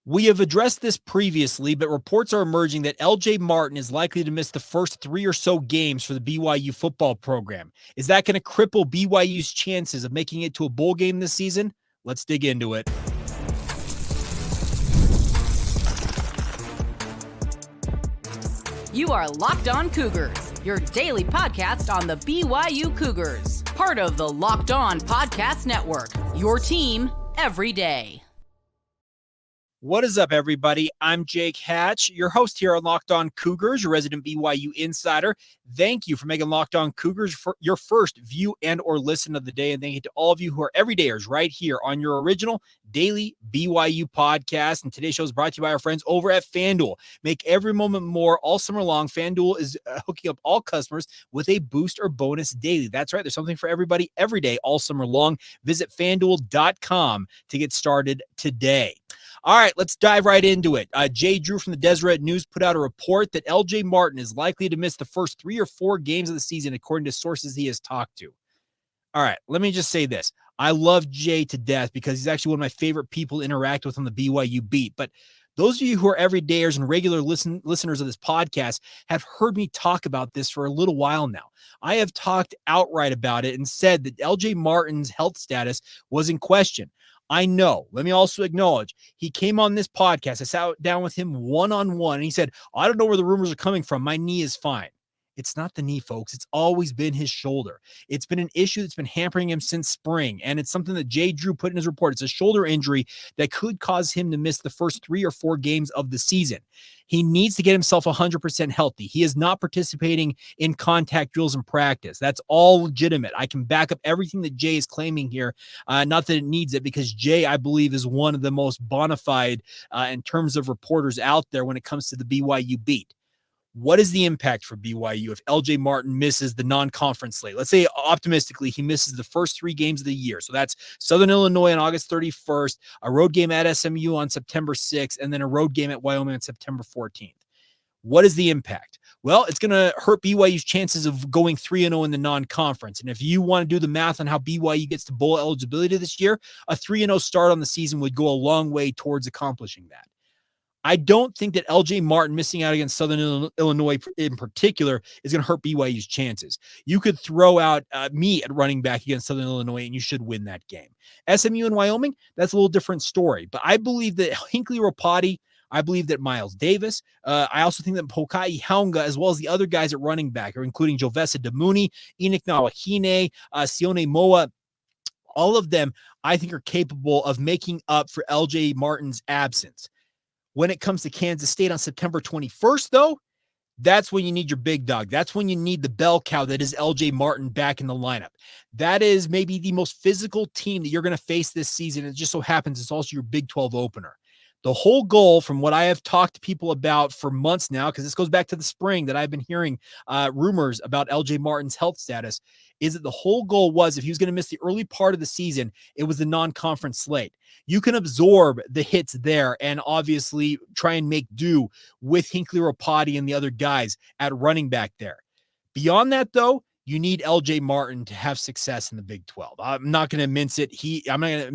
We have addressed this previously, but reports are emerging that LJ Martin is likely to miss the first 3 or so games for the BYU football program. Is that going to cripple BYU's chances of making it to a bowl game this season? Let's dig into it. You are Locked On Cougars, your daily podcast on the BYU Cougars, part of the Locked On Podcast Network, your team every day. What is up, everybody? I'm Jake Hatch, your host here on Locked On Cougars, your resident BYU insider. Thank you for making Locked On Cougars for your first view and or listen of the day. And thank you to all of you who are everydayers right here on your original daily BYU podcast. And today's show is brought to you by our friends over at FanDuel. Make every moment more all summer long. FanDuel is hooking up all customers with a boost or bonus daily. That's right. There's something for everybody every day all summer long. Visit FanDuel.com to get started today. All right, let's dive right into it. Jay Drew from the Deseret News put out a report that LJ Martin is likely to miss the first 3 or 4 games of the season, according to sources he has talked to. All right, let me just say this. I love Jay to death because he's actually one of my favorite people to interact with on the BYU beat. But those of you who are everydayers and regular listeners of this podcast have heard me talk about this for a little while now. I have talked outright about it and said that LJ Martin's health status was in question. I know. Let me also acknowledge he came on this podcast. I sat down with him one-on-one and he said, I don't know where the rumors are coming from. My knee is fine. It's not the knee, folks. It's always been his shoulder. It's been an issue that's been hampering him since spring, and it's something that Jay Drew put in his report. It's a shoulder injury that could cause him to miss the first 3 or 4 games of the season. He needs to get himself 100% healthy. He is not participating in contact drills and practice. That's all legitimate. I can back up everything that Jay is claiming here. Not that it needs it, because Jay, I believe, is one of the most bona fide in terms of reporters out there when it comes to the BYU beat. What is the impact for BYU if LJ Martin misses the non-conference slate? Let's say optimistically he misses the first 3 games of the year. So that's Southern Illinois on August 31st, a road game at SMU on September 6th, and then a road game at Wyoming on September 14th. What is the impact? Well, it's going to hurt BYU's chances of going 3-0 in the non-conference. And if you want to do the math on how BYU gets to bowl eligibility this year, a 3-0 start on the season would go a long way towards accomplishing that. I don't think that LJ Martin missing out against Southern Illinois in particular is going to hurt BYU's chances. You could throw out me at running back against Southern Illinois, and you should win that game. SMU and Wyoming, that's a little different story. But I believe that Hinckley Ropati, I believe that Miles Davis, I also think that Pokai Haunga, as well as the other guys at running back, are including Jovesa Damuni, Enoch Nawahine, Sione Moa, all of them, I think, are capable of making up for LJ Martin's absence. When it comes to Kansas State on September 21st, though, that's when you need your big dog. That's when you need the bell cow that is LJ Martin back in the lineup. That is maybe the most physical team that you're going to face this season. It just so happens it's also your Big 12 opener. The whole goal, from what I have talked to people about for months now, because this goes back to the spring that I've been hearing rumors about LJ Martin's health status, is that the whole goal was if he was going to miss the early part of the season, it was the non-conference slate. You can absorb the hits there and obviously try and make do with Hinckley Ropati and the other guys at running back there. Beyond that, though, you need LJ Martin to have success in the Big 12. I'm not going to mince it. I'm not going to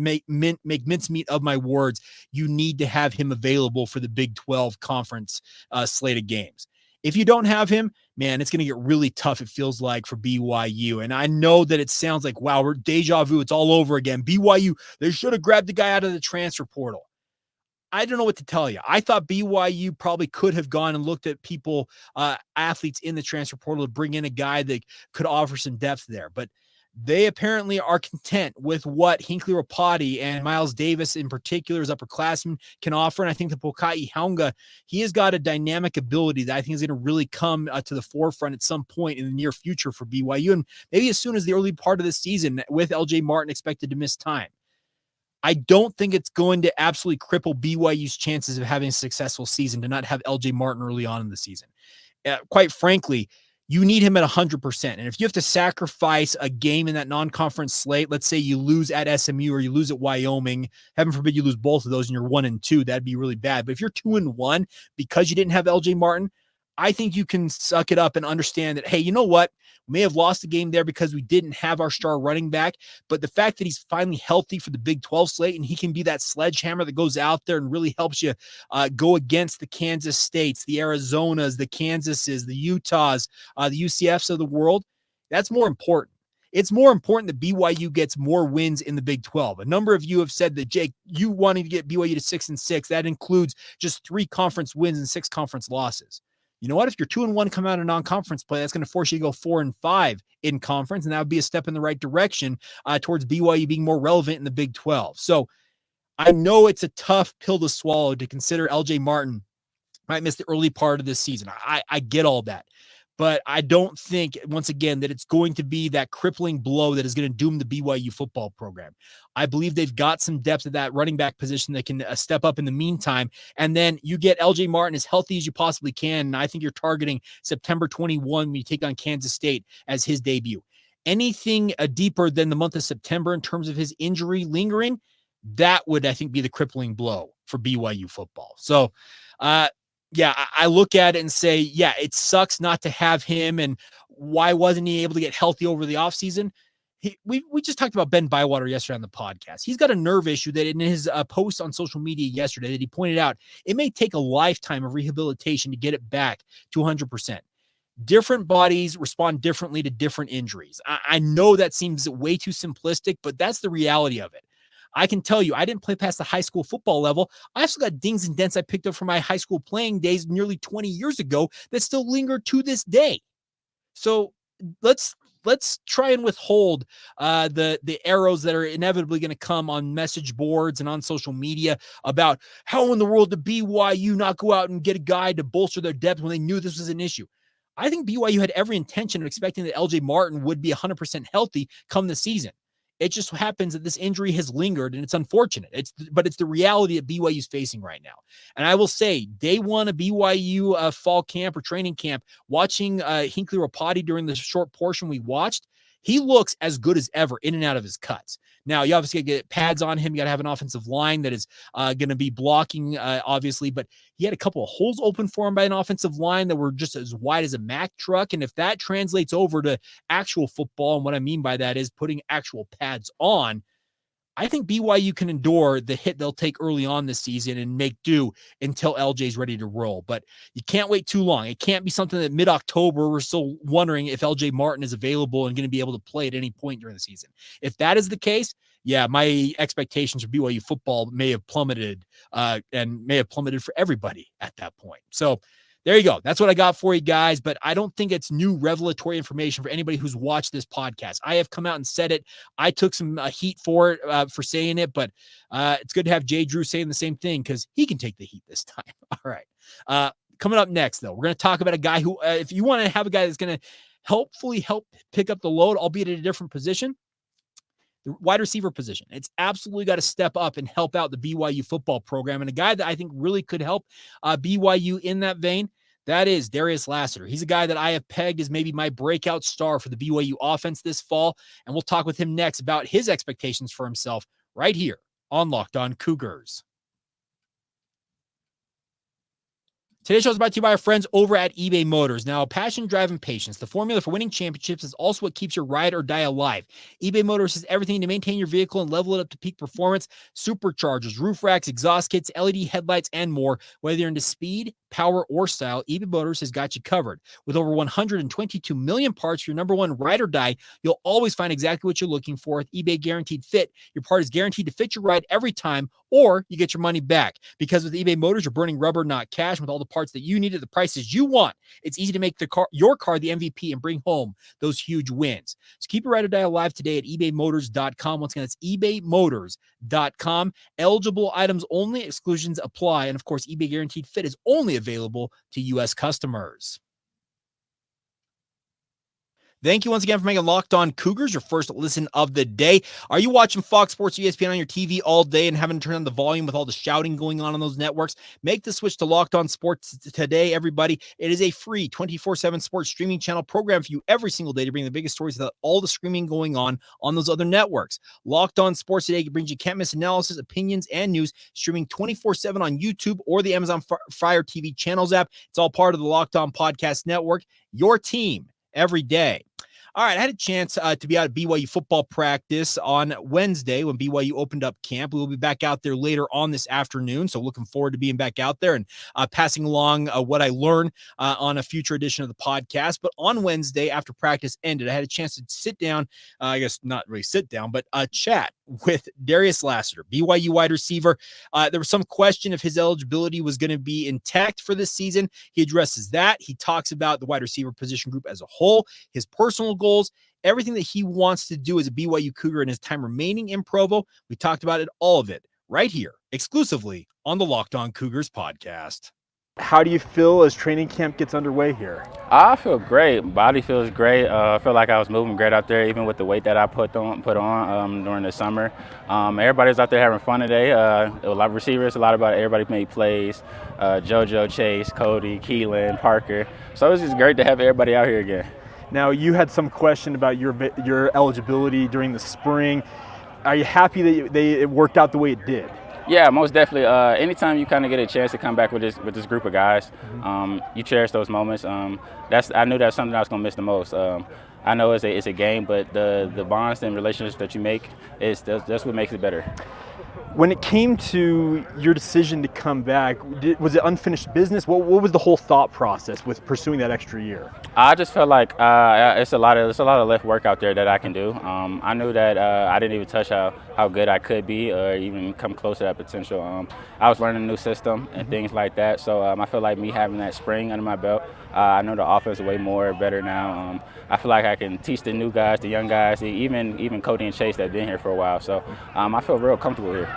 make mincemeat of my words. You need to have him available for the Big 12 conference slate of games. If you don't have him, man, it's going to get really tough, it feels like, for BYU. And I know that it sounds like, wow, we're deja vu. It's all over again. BYU, they should have grabbed the guy out of the transfer portal. I don't know what to tell you. I thought BYU probably could have gone and looked at people, athletes in the transfer portal to bring in a guy that could offer some depth there. But they apparently are content with what Hinckley Ropati and Miles Davis in particular as upperclassmen can offer. And I think the Pokai Haunga, he has got a dynamic ability that I think is going to really come to the forefront at some point in the near future for BYU. And maybe as soon as the early part of the season with LJ Martin expected to miss time. I don't think it's going to absolutely cripple BYU's chances of having a successful season to not have LJ Martin early on in the season. Quite frankly, you need him at 100%. And if you have to sacrifice a game in that non-conference slate, let's say you lose at SMU or you lose at Wyoming, heaven forbid you lose both of those and you're 1-2, that'd be really bad. But if you're 2-1 because you didn't have LJ Martin, I think you can suck it up and understand that, hey, you know what? We may have lost the game there because we didn't have our star running back, but the fact that he's finally healthy for the Big 12 slate and he can be that sledgehammer that goes out there and really helps you go against the Kansas States, the Arizonas, the Kansases, the Utahs, the UCFs of the world, that's more important. It's more important that BYU gets more wins in the Big 12. A number of you have said that, Jake, you wanting to get BYU to 6-6, that includes just 3 conference wins and 6 conference losses. You know what? If you're 2-1 come out of non-conference play, that's going to force you to go 4-5 in conference, and that would be a step in the right direction towards BYU being more relevant in the Big 12. So I know it's a tough pill to swallow to consider LJ Martin might miss the early part of this season. I get all that. But I don't think, once again, that it's going to be that crippling blow that is going to doom the BYU football program. I believe they've got some depth at that running back position that can step up in the meantime. And then you get LJ Martin as healthy as you possibly can. And I think you're targeting September 21 when you take on Kansas State as his debut. Anything deeper than the month of September in terms of his injury lingering, that would, I think, be the crippling blow for BYU football. So, yeah, I look at it and say, yeah, it sucks not to have him. And why wasn't he able to get healthy over the offseason? We just talked about Ben Bywater yesterday on the podcast. He's got a nerve issue that in his post on social media yesterday that he pointed out, it may take a lifetime of rehabilitation to get it back to 100%. Different bodies respond differently to different injuries. I know that seems way too simplistic, but that's the reality of it. I can tell you, I didn't play past the high school football level. I've still got dings and dents I picked up from my high school playing days nearly 20 years ago that still linger to this day. So let's try and withhold the arrows that are inevitably going to come on message boards and on social media about how in the world did BYU not go out and get a guy to bolster their depth when they knew this was an issue. I think BYU had every intention of expecting that LJ Martin would be 100% healthy come the season. It just happens that this injury has lingered, and it's unfortunate. But it's the reality that BYU is facing right now. And I will say, day one of BYU fall camp or training camp, watching Hinckley Ropati during the short portion we watched, he looks as good as ever in and out of his cuts. Now, you obviously got to get pads on him. You got to have an offensive line that is going to be blocking, obviously. But he had a couple of holes open for him by an offensive line that were just as wide as a Mack truck. And if that translates over to actual football, and what I mean by that is putting actual pads on, I think BYU can endure the hit they'll take early on this season and make do until LJ's ready to roll. But you can't wait too long. It can't be something that mid-October we're still wondering if LJ Martin is available and going to be able to play at any point during the season. If that is the case, yeah, my expectations for BYU football may have plummeted and may have plummeted for everybody at that point. So there you go. That's what I got for you guys, but I don't think it's new revelatory information for anybody who's watched this podcast. I have come out and said it. I took some heat for it, for saying it, but it's good to have Jay Drew saying the same thing because he can take the heat this time. All right. Coming up next, though, we're going to talk about a guy who, if you want to have a guy that's going to hopefully help pick up the load, albeit at a different position, the wide receiver position. It's absolutely got to step up and help out the BYU football program. And a guy that I think really could help BYU in that vein, that is Darius Lassiter. He's a guy that I have pegged as maybe my breakout star for the BYU offense this fall. And we'll talk with him next about his expectations for himself right here on Locked On Cougars. Today's show is brought to you by our friends over at eBay Motors. Now, passion, drive, and patience. The formula for winning championships is also what keeps your ride or die alive. eBay Motors has everything to maintain your vehicle and level it up to peak performance. Superchargers, roof racks, exhaust kits, LED headlights, and more. Whether you're into speed, power, or style, eBay Motors has got you covered. With over 122 million parts for your number one ride or die, you'll always find exactly what you're looking for with eBay Guaranteed Fit. Your part is guaranteed to fit your ride every time, or you get your money back. Because with eBay Motors, you're burning rubber, not cash. With all the parts that you need at the prices you want, it's easy to make your car the MVP and bring home those huge wins. So keep your ride or die alive today at ebaymotors.com. Once again, that's ebaymotors.com. Eligible items only, exclusions apply. And of course, eBay Guaranteed Fit is only available to U.S. customers. Thank you once again for making Locked On Cougars your first listen of the day. Are you watching Fox Sports or ESPN on your TV all day and having to turn on the volume with all the shouting going on those networks? Make the switch to Locked On Sports today, everybody. It is a free 24/7 sports streaming channel program for you every single day to bring the biggest stories about all the screaming going on those other networks. Locked On Sports today brings you can't miss analysis, opinions, and news streaming 24/7 on YouTube or the Amazon Fire TV channels app. It's all part of the Locked On Podcast Network. Your team every day. All right, I had a chance to be out at BYU football practice on Wednesday when BYU opened up camp. We will be back out there later on this afternoon, so looking forward to being back out there and passing along what I learned on a future edition of the podcast. But on Wednesday, after practice ended, I had a chance to sit down, I guess not really sit down, but chat with Darius Lassiter, BYU wide receiver. There was some question if his eligibility was going to be intact for this season. He addresses that. He talks about the wide receiver position group as a whole, his personal goals, everything that he wants to do as a BYU Cougar in his time remaining in Provo. We talked about it, all of it, right here, exclusively on the Locked On Cougars podcast. How do you feel as training camp gets underway here? I feel great. Body feels great. I feel like I was moving great out there, even with the weight that I put on during the summer. Everybody's out there having fun today. A lot of receivers, everybody made plays. JoJo, Chase, Kody, Keelan, Parker. So it was just great to have everybody out here again. Now, you had some question about your eligibility during the spring. Are you happy that it worked out the way it did? Yeah, most definitely. Anytime you kind of get a chance to come back with this group of guys, you cherish those moments. I knew that's something I was going to miss the most. I know it's a game, but the bonds and relationships that you make, that's what makes it better. When it came to your decision to come back, was it unfinished business? What was the whole thought process with pursuing that extra year? I just felt like it's a lot of left work out there that I can do. I knew that I didn't even touch how good I could be or even come close to that potential. I was learning a new system and things like that, so I feel like me having that spring under my belt, I know the offense is way better now. I feel like I can teach the new guys, the young guys, even Kody and Chase that have been here for a while. So I feel real comfortable here.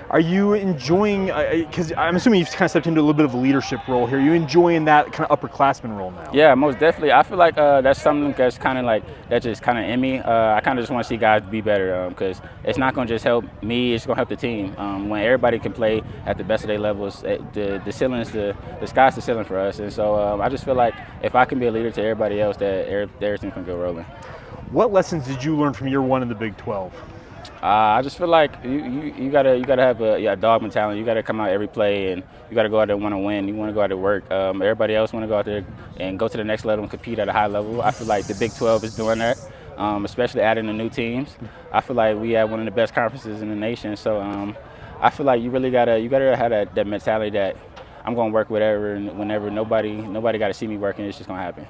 Are you enjoying, because I'm assuming you've kind of stepped into a little bit of a leadership role here, are you enjoying that kind of upperclassman role now? Yeah, most definitely. I feel like that's something that's kind of like, that's just kind of in me. I kind of just want to see guys be better because it's not going to just help me, it's going to help the team. When everybody can play at the best of their levels, the sky's the ceiling for us. And so I just feel like if I can be a leader to everybody else, that everything can go rolling. What lessons did you learn from year one in the Big 12? I just feel like you gotta have a dog mentality. You gotta come out every play, and you gotta go out there and want to win. You want to go out there and work. Everybody else want to go out there and go to the next level and compete at a high level. I feel like the Big 12 is doing that, especially adding the new teams. I feel like we have one of the best conferences in the nation. So I feel like you gotta have that mentality that I'm gonna work whatever and whenever. Nobody got to see me working. It's just gonna happen.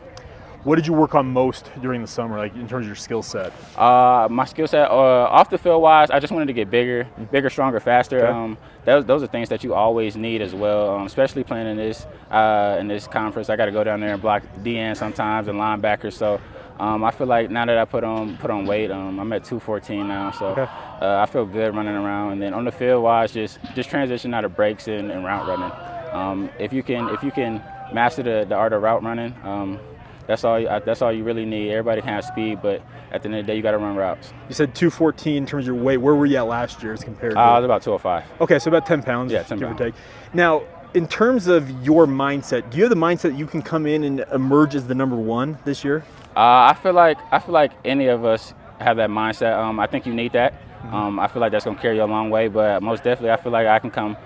What did you work on most during the summer, like in terms of your skill set? My skill set, off the field wise, I just wanted to get bigger, stronger, faster. Okay. Those are things that you always need as well, especially playing in this conference. I got to go down there and block DN sometimes and linebackers. So I feel like now that I put on weight, I'm at 214 now. So okay. I feel good running around. And then on the field wise, just transition out of breaks and route running. If you can master the art of route running. That's all you really need. Everybody can have speed, but at the end of the day, you got to run routes. You said 214 in terms of your weight. Where were you at last year as compared to? I was about 205. Okay, so about 10 pounds. Yeah, 10 pounds. Give or take. Now, in terms of your mindset, do you have the mindset that you can come in and emerge as the number one this year? I feel like any of us have that mindset. I think you need that. I feel like that's gonna carry you a long way. But most definitely, I feel like I can come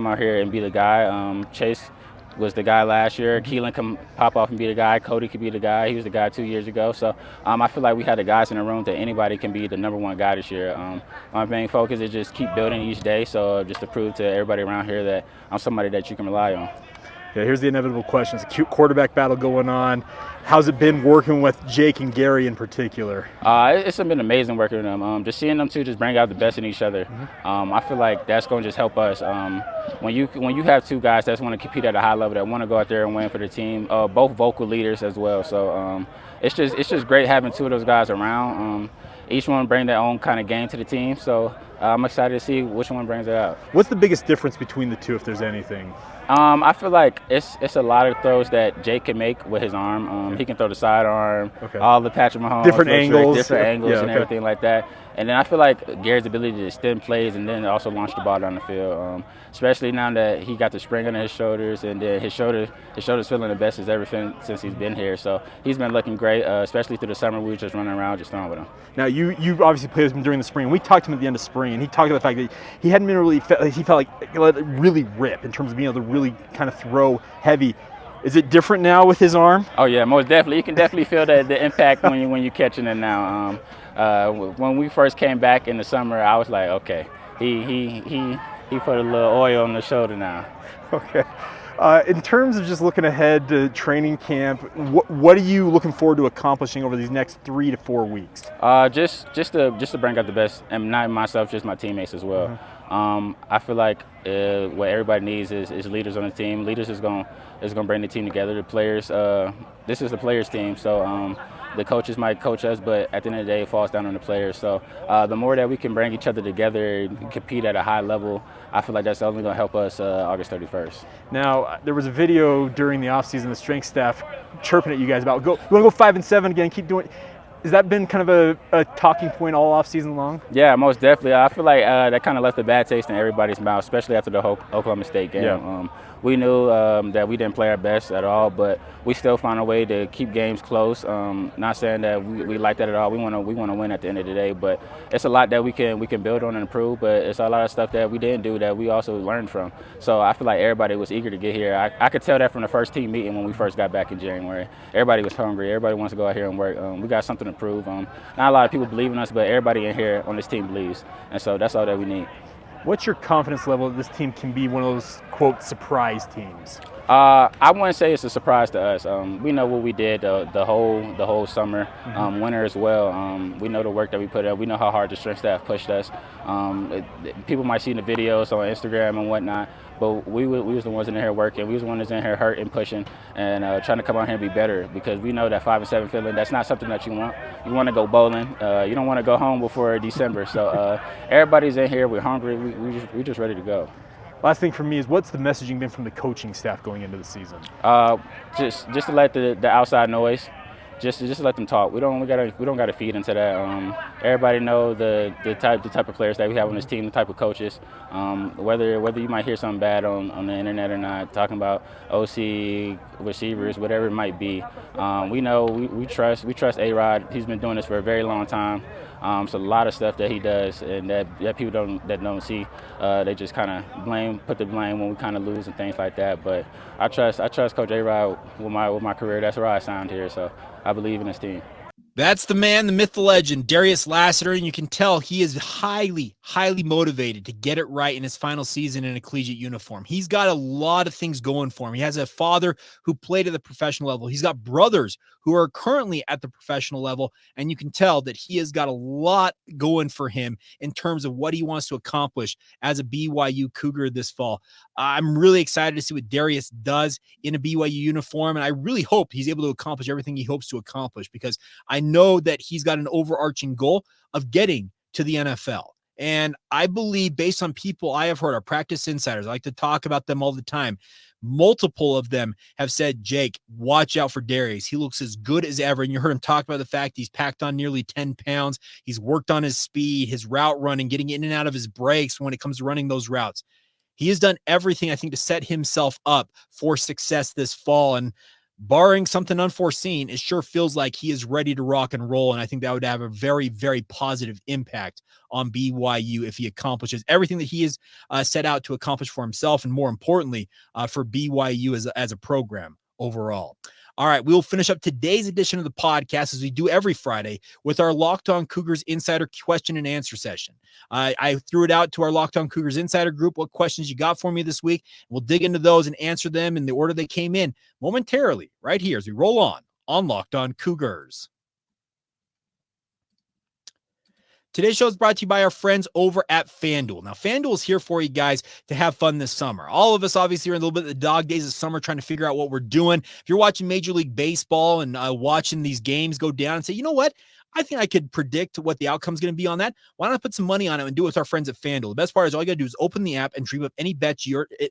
out here and be the guy. Chase was the guy last year. Keelan can pop off and be the guy. Kody could be the guy. He was the guy 2 years ago. So I feel like we had the guys in the room that anybody can be the number one guy this year. My main focus is just keep building each day. So just to prove to everybody around here that I'm somebody that you can rely on. Yeah, here's the inevitable question. It's a cute quarterback battle going on. How's it been working with Jake and Gerry in particular? It's been amazing working with them. Just seeing them two just bring out the best in each other. I feel like that's going to just help us. When you have two guys that want to compete at a high level, that want to go out there and win for the team, both vocal leaders as well. So it's just great having two of those guys around. Each one bring their own kind of game to the team. So I'm excited to see which one brings it out. What's the biggest difference between the two, if there's anything? I feel like it's a lot of throws that Jake can make with his arm. He can throw the sidearm, all the Patrick Mahomes, different angles and everything like that. And then I feel like Gerry's ability to extend plays and then also launch the ball down the field, especially now that he got the spring under his shoulders, and then his shoulder's feeling the best it's ever been since he's been here. So he's been looking great, especially through the summer. We were just running around, just throwing with him. Now you obviously played with him during the spring. We talked to him at the end of spring, and he talked about the fact that he hadn't been really he felt like he let it really rip in terms of being able to really kind of throw heavy. Is it different now with his arm? Oh yeah, most definitely. You can definitely feel the impact when you're catching it now. When we first came back in the summer, I was like, okay, he put a little oil on the shoulder now. Okay. In terms of just looking ahead to training camp, what are you looking forward to accomplishing over these next 3 to 4 weeks? Just to bring out the best, and not myself, just my teammates as well. Mm-hmm. I feel like what everybody needs is leaders on the team. Leaders is gonna bring the team together. The players, this is the players' team, so the coaches might coach us, but at the end of the day, it falls down on the players. So the more that we can bring each other together and compete at a high level, I feel like that's only going to help us August 31st. Now, there was a video during the offseason, the strength staff chirping at you guys about, you want to go 5-7 again, keep doing. Has that been kind of a talking point all offseason long? Yeah, most definitely. I feel like that kind of left a bad taste in everybody's mouth, especially after the Oklahoma State game. Yeah. We knew that we didn't play our best at all, but we still found a way to keep games close. Not saying that we like that at all. We want to win at the end of the day, but it's a lot that we can build on and improve. But it's a lot of stuff that we didn't do that we also learned from. So I feel like everybody was eager to get here. I could tell that from the first team meeting when we first got back in January. Everybody was hungry. Everybody wants to go out here and work. We got something to prove. Not a lot of people believe in us, but everybody in here on this team believes, and so that's all that we need. What's your confidence level that this team can be one of those, quote, surprise teams? I wouldn't say it's a surprise to us. We know what we did the whole summer, winter as well. We know the work that we put in. We know how hard the strength staff pushed us. People might see the videos on Instagram and whatnot, but we was the ones in here working. We was the ones in here hurting, pushing, and trying to come out here and be better, because we know that 5-7 feeling, that's not something that you want. You want to go bowling. You don't want to go home before December. So everybody's in here. We're hungry. We're just ready to go. Last thing for me is, what's the messaging been from the coaching staff going into the season? Just to let the outside noise, just to let them talk. We don't got to feed into that. Everybody know the type of players that we have on this team, the type of coaches. Whether you might hear something bad on the internet or not, talking about OC receivers, whatever it might be. We know we trust A-Rod. He's been doing this for a very long time. So a lot of stuff that he does and that people don't see, they just kind of put the blame when we kind of lose and things like that. But I trust Coach A-Rod with my career. That's where I signed here, so I believe in this team. That's the man, the myth, the legend, Darius Lassiter, and you can tell he is highly, highly motivated to get it right in his final season in a collegiate uniform. He's got a lot of things going for him. He has a father who played at the professional level. He's got brothers who are currently at the professional level, and you can tell that he has got a lot going for him in terms of what he wants to accomplish as a BYU Cougar this fall. I'm really excited to see what Darius does in a BYU uniform, and I really hope he's able to accomplish everything he hopes to accomplish, because I know that he's got an overarching goal of getting to the NFL. And I believe, based on people I have heard, our practice insiders, I like to talk about them all the time, multiple of them have said, Jake, watch out for Darius. He looks as good as ever. And you heard him talk about the fact he's packed on nearly 10 pounds. He's worked on his speed, his route running, getting in and out of his breaks when it comes to running those routes. He has done everything, I think, to set himself up for success this fall. And barring something unforeseen, it sure feels like he is ready to rock and roll. And I think that would have a very, very positive impact on BYU if he accomplishes everything that he has set out to accomplish for himself, and more importantly, for BYU as a program overall. All right, we'll finish up today's edition of the podcast, as we do every Friday, with our Locked On Cougars Insider question and answer session. I threw it out to our Locked On Cougars Insider group. What questions you got for me this week? We'll dig into those and answer them in the order they came in momentarily, right here as we roll on Locked On Cougars. Today's show is brought to you by our friends over at FanDuel. Now, FanDuel is here for you guys to have fun this summer. All of us obviously are in a little bit of the dog days of summer trying to figure out what we're doing. If you're watching Major League Baseball and watching these games go down and say, you know what? I think I could predict what the outcome is going to be on that. Why not put some money on it and do it with our friends at FanDuel? The best part is all you got to do is open the app and dream up any bets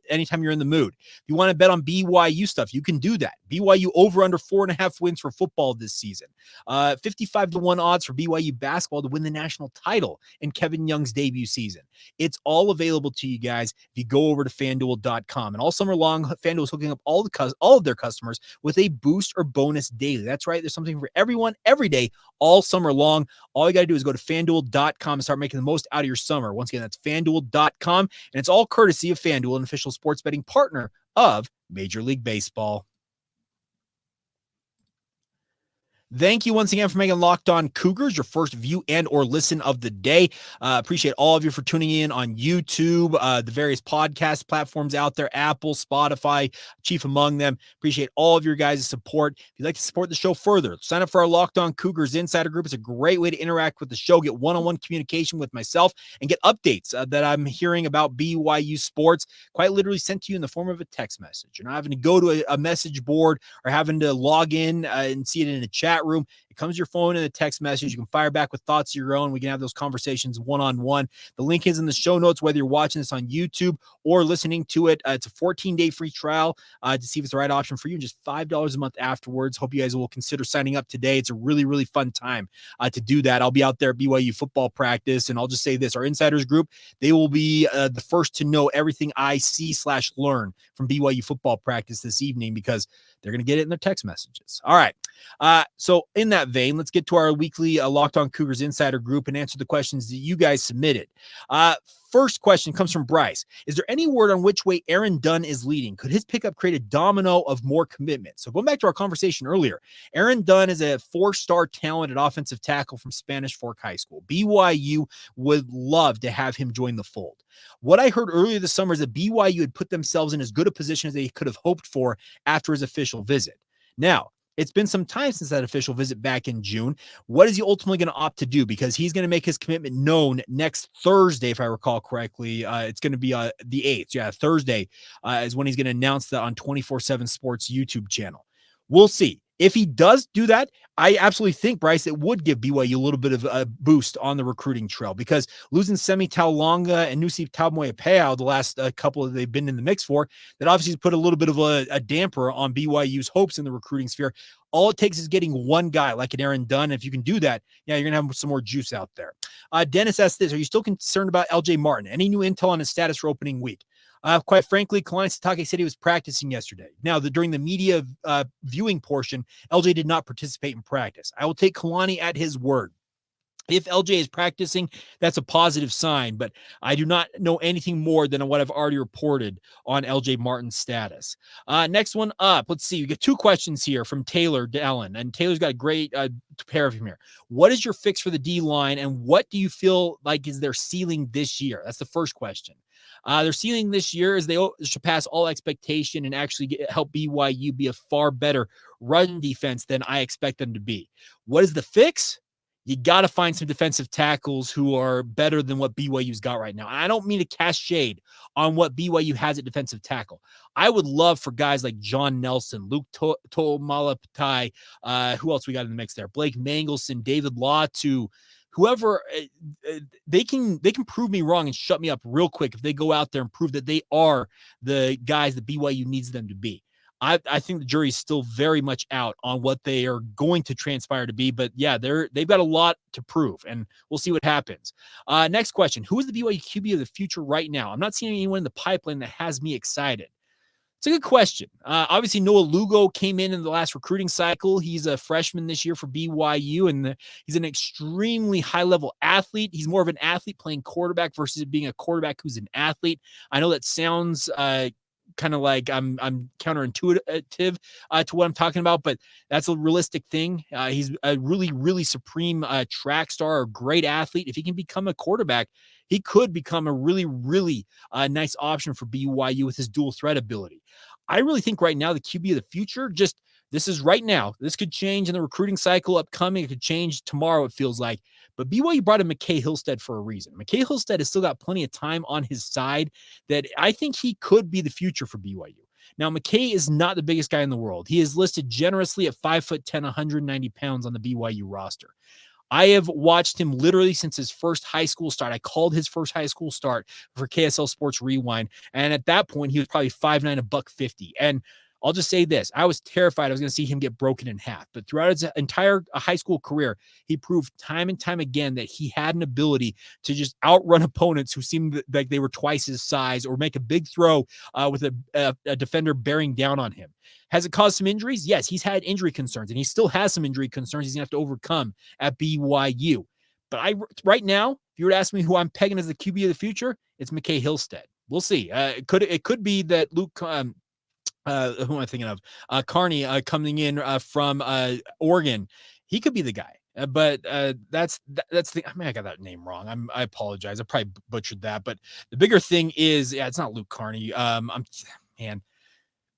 anytime you're in the mood. If you want to bet on BYU stuff, you can do that. BYU over under 4.5 wins for football this season. 55-1 odds for BYU basketball to win the national title in Kevin Young's debut season. It's all available to you guys if you go over to FanDuel.com. And all summer long, FanDuel is hooking up all of their customers with a boost or bonus daily. That's right. There's something for everyone every day, all summer long. All you got to do is go to FanDuel.com and start making the most out of your summer. Once again, that's FanDuel.com. And it's all courtesy of FanDuel, an official sports betting partner of Major League Baseball. Thank you once again for making Locked On Cougars your first view and or listen of the day. Appreciate all of you for tuning in on YouTube, the various podcast platforms out there, Apple, Spotify, chief among them. Appreciate all of your guys' support. If you'd like to support the show further, sign up for our Locked On Cougars Insider Group. It's a great way to interact with the show, get one-on-one communication with myself, and get updates that I'm hearing about BYU sports quite literally sent to you in the form of a text message. You're not having to go to a message board or having to log in and see it in a chat room. It comes to your phone in a text message. You can fire back with thoughts of your own. We can have those conversations one-on-one. The link is in the show notes, whether you're watching this on YouTube or listening to it. It's a 14-day free trial to see if it's the right option for you, and just $5 a month afterwards. Hope you guys will consider signing up today. It's a really, really fun time to do that. I'll be out there at BYU football practice, and I'll just say this, our insiders group, they will be the first to know everything I see/learn from BYU football practice this evening, because they're going to get it in their text messages. All right. So in that vein, let's get to our weekly Locked On Cougars Insider Group and answer the questions that you guys submitted. First question comes from Bryce. Is there any word on which way Aaron Dunn is leading? Could his pickup create a domino of more commitment? So going back to our conversation earlier, Aaron Dunn is a 4-star talented offensive tackle from Spanish Fork High School. BYU would love to have him join the fold. What I heard earlier this summer is that BYU had put themselves in as good a position as they could have hoped for after his official visit. Now, it's been some time since that official visit back in June. What is he ultimately going to opt to do? Because he's going to make his commitment known next Thursday, if I recall correctly. It's going to be the 8th. Yeah, Thursday is when he's going to announce that on 24/7 Sports YouTube channel. We'll see. If he does do that, I absolutely think, Bryce, it would give BYU a little bit of a boost on the recruiting trail, because losing Semi Taulonga and Nusi Tamoepeau the last couple they've been in the mix for, that obviously has put a little bit of a damper on BYU's hopes in the recruiting sphere. All it takes is getting one guy like an Aaron Dunn. If you can do that, yeah, you're going to have some more juice out there. Dennis asked this, are you still concerned about LJ Martin? Any new intel on his status for opening week? Quite frankly, Kalani Sitake said he was practicing yesterday. Now, during the media viewing portion, LJ did not participate in practice. I will take Kalani at his word. If LJ is practicing, that's a positive sign, but I do not know anything more than what I've already reported on LJ Martin's status. Next one up, let's see. We get two questions here from Taylor Dallin, and Taylor's got a great pair of him here. What is your fix for the D-line, and what do you feel like is their ceiling this year? That's the first question. Their ceiling this year is they surpass all expectation and actually help BYU be a far better run defense than I expect them to be. What is the fix? You got to find some defensive tackles who are better than what BYU's got right now. I don't mean to cast shade on what BYU has at defensive tackle. I would love for guys like John Nelson, Luke Tomalapatai, who else we got in the mix there? Blake Mangelson, David Latu, whoever, they can prove me wrong and shut me up real quick if they go out there and prove that they are the guys that BYU needs them to be. I think the jury is still very much out on what they are going to transpire to be, but yeah, they've got a lot to prove, and we'll see what happens. Next question: who is the BYU QB of the future right now? I'm not seeing anyone in the pipeline that has me excited. It's a good question. Obviously, Noah Lugo came in the last recruiting cycle. He's a freshman this year for BYU, and he's an extremely high-level athlete. He's more of an athlete playing quarterback versus being a quarterback who's an athlete. I know that sounds kind of like I'm counterintuitive to what I'm talking about, but that's a realistic thing. He's a really, really supreme track star, a great athlete. If he can become a quarterback, he could become a really, really nice option for BYU with his dual threat ability. I really think right now the QB of the future, this is right now. This could change in the recruiting cycle upcoming. It could change tomorrow, it feels like. But BYU brought in McKay Hillstead for a reason. McKay Hillstead has still got plenty of time on his side that I think he could be the future for BYU. Now, McKay is not the biggest guy in the world. He is listed generously at 5'10", 190 pounds on the BYU roster. I have watched him literally since his first high school start. I called his first high school start for KSL Sports Rewind. And at that point, he was probably 5'9", $150. And I'll just say this. I was terrified I was going to see him get broken in half. But throughout his entire high school career, he proved time and time again that he had an ability to just outrun opponents who seemed like they were twice his size or make a big throw with a defender bearing down on him. Has it caused some injuries? Yes, he's had injury concerns, and he still has some injury concerns he's going to have to overcome at BYU. But right now, if you were to ask me who I'm pegging as the QB of the future, it's McKay Hillstead. We'll see. It could be that Luke who am I thinking of? Carney coming in from Oregon. He could be the guy. But that's the. I mean, I got that name wrong. I apologize. I probably butchered that. But the bigger thing is, it's not Luke Carney.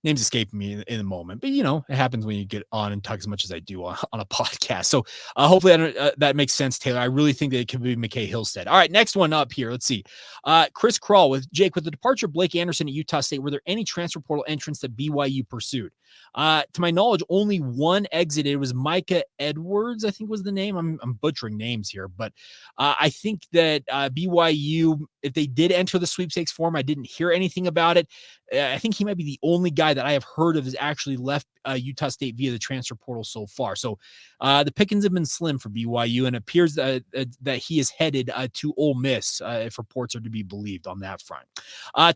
Name's escaping me in the moment, but it happens when you get on and talk as much as I do on a podcast. So hopefully that makes sense, Taylor. I really think that it could be McKay Hillstead. All right, next one up here. Let's see. Chris Krull with Jake, with the departure of Blake Anderson at Utah State, were there any transfer portal entrants that BYU pursued? To my knowledge, only one exited. It was Micah Edwards, I think was the name. I'm butchering names here, but I think that BYU, if they did enter the sweepstakes form, I didn't hear anything about it. I think he might be the only guy that I have heard of has actually left Utah State via the transfer portal so far. So the pickings have been slim for BYU, and it appears that he is headed to Ole Miss, if reports are to be believed on that front.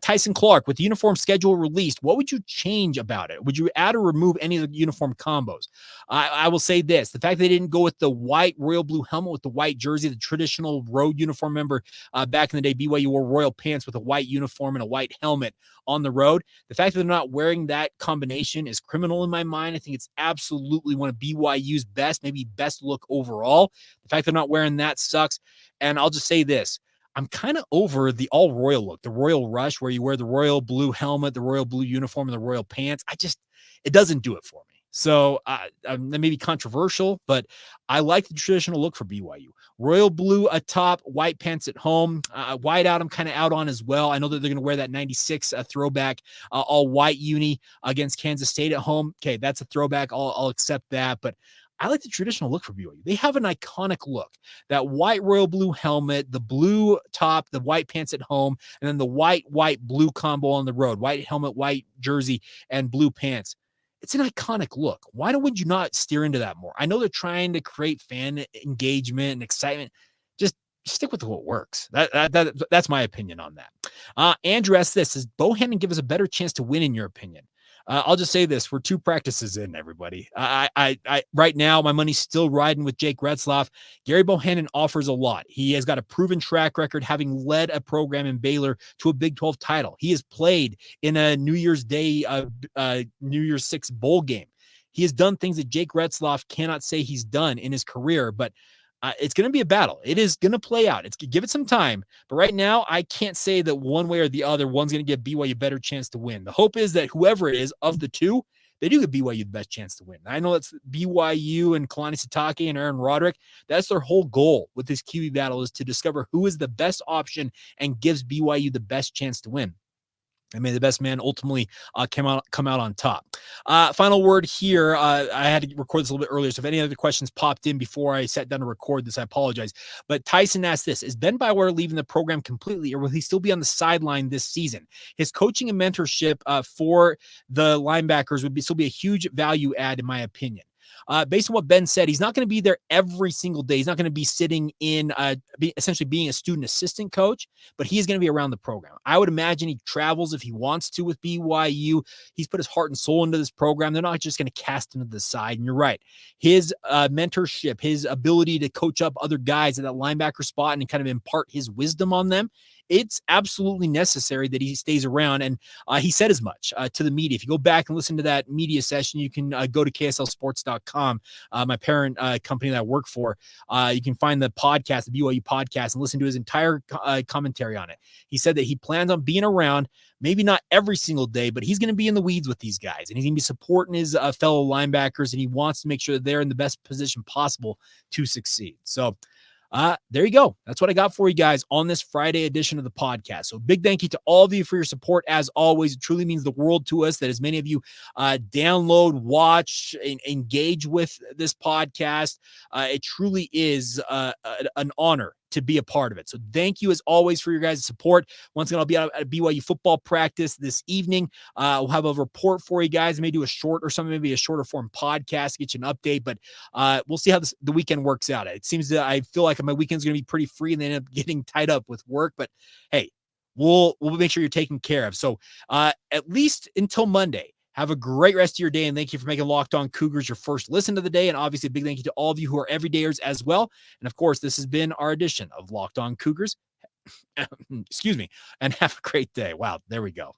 Tyson Clark, with the uniform schedule released, what would you change about it? Would you add or remove any of the uniform combos? I will say this. The fact they didn't go with the white royal blue helmet with the white jersey, the traditional road uniform. Remember, back in the day, BYU wore royal pants with a white uniform and a white helmet on the road. The fact that they're not wearing that combination is criminal in my mind. I think it's absolutely one of BYU's best, maybe best look overall. The fact they're not wearing that sucks. And I'll just say this. I'm kind of over the all royal look, the royal rush, where you wear the royal blue helmet, the royal blue uniform, and the royal pants. It doesn't do it for me. So that may be controversial, but I like the traditional look for BYU. Royal blue atop, white pants at home. White out, I'm kind of out on as well. I know that they're going to wear that 96 throwback all white uni against Kansas State at home. Okay, that's a throwback. I'll accept that, but I like the traditional look for BYU. They have an iconic look. That white royal blue helmet, the blue top, the white pants at home, and then the white blue combo on the road. White helmet, white jersey, and blue pants. It's an iconic look. Why would you not steer into that more? I know they're trying to create fan engagement and excitement. Just stick with what works. That's my opinion on that. Andrew asks this: does Bohanon give us a better chance to win, in your opinion? I'll just say this: we're 2 practices in, everybody. I right now, my money's still riding with Jake Retzlaff. Gerry Bohanon offers a lot. He has got a proven track record, having led a program in Baylor to a Big 12 title. He has played in a New Year's Day, New Year's 6 bowl game. He has done things that Jake Retzlaff cannot say he's done in his career, but it's going to be a battle. It is going to play out. Give it some time. But right now, I can't say that one way or the other, one's going to give BYU a better chance to win. The hope is that whoever it is of the two, they do give BYU the best chance to win. I know that's BYU and Kalani Sitake and Aaron Roderick. That's their whole goal with this QB battle, is to discover who is the best option and gives BYU the best chance to win. And may the best man ultimately come out on top. Final word here. I had to record this a little bit earlier, so if any other questions popped in before I sat down to record this, I apologize. But Tyson asked this: is Ben Bywater leaving the program completely, or will he still be on the sideline this season? His coaching and mentorship for the linebackers would still be a huge value add, in my opinion. Based on what Ben said, he's not going to be there every single day. He's not going to be sitting in, essentially being a student assistant coach, but he is going to be around the program. I would imagine he travels if he wants to with BYU. He's put his heart and soul into this program. They're not just going to cast him to the side. And you're right. His mentorship, his ability to coach up other guys at that linebacker spot and kind of impart his wisdom on them, it's absolutely necessary that he stays around. And he said as much to the media. If you go back and listen to that media session, you can go to KSLSports.com, my parent company that I work for. You can find the podcast, the BYU podcast, and listen to his entire commentary on it. He said that he plans on being around, maybe not every single day, but he's going to be in the weeds with these guys, and he's going to be supporting his fellow linebackers, and he wants to make sure that they're in the best position possible to succeed. So there you go. That's what I got for you guys on this Friday edition of the podcast. So big thank you to all of you for your support. As always, it truly means the world to us that as many of you download, watch, and engage with this podcast. It truly is an honor to be a part of it. So thank you as always for your guys' support. Once again, I'll be out at BYU football practice this evening. We'll have a report for you guys. Maybe do a short or something, maybe a shorter form podcast, get you an update, but we'll see how the weekend works out. It seems that I feel like my weekend's going to be pretty free and then end up getting tied up with work, but hey, we'll make sure you're taken care of. So at least until Monday, have a great rest of your day, and thank you for making Locked On Cougars your first listen of the day. And obviously, a big thank you to all of you who are everydayers as well. And of course, this has been our edition of Locked On Cougars. Excuse me, and have a great day. Wow, there we go.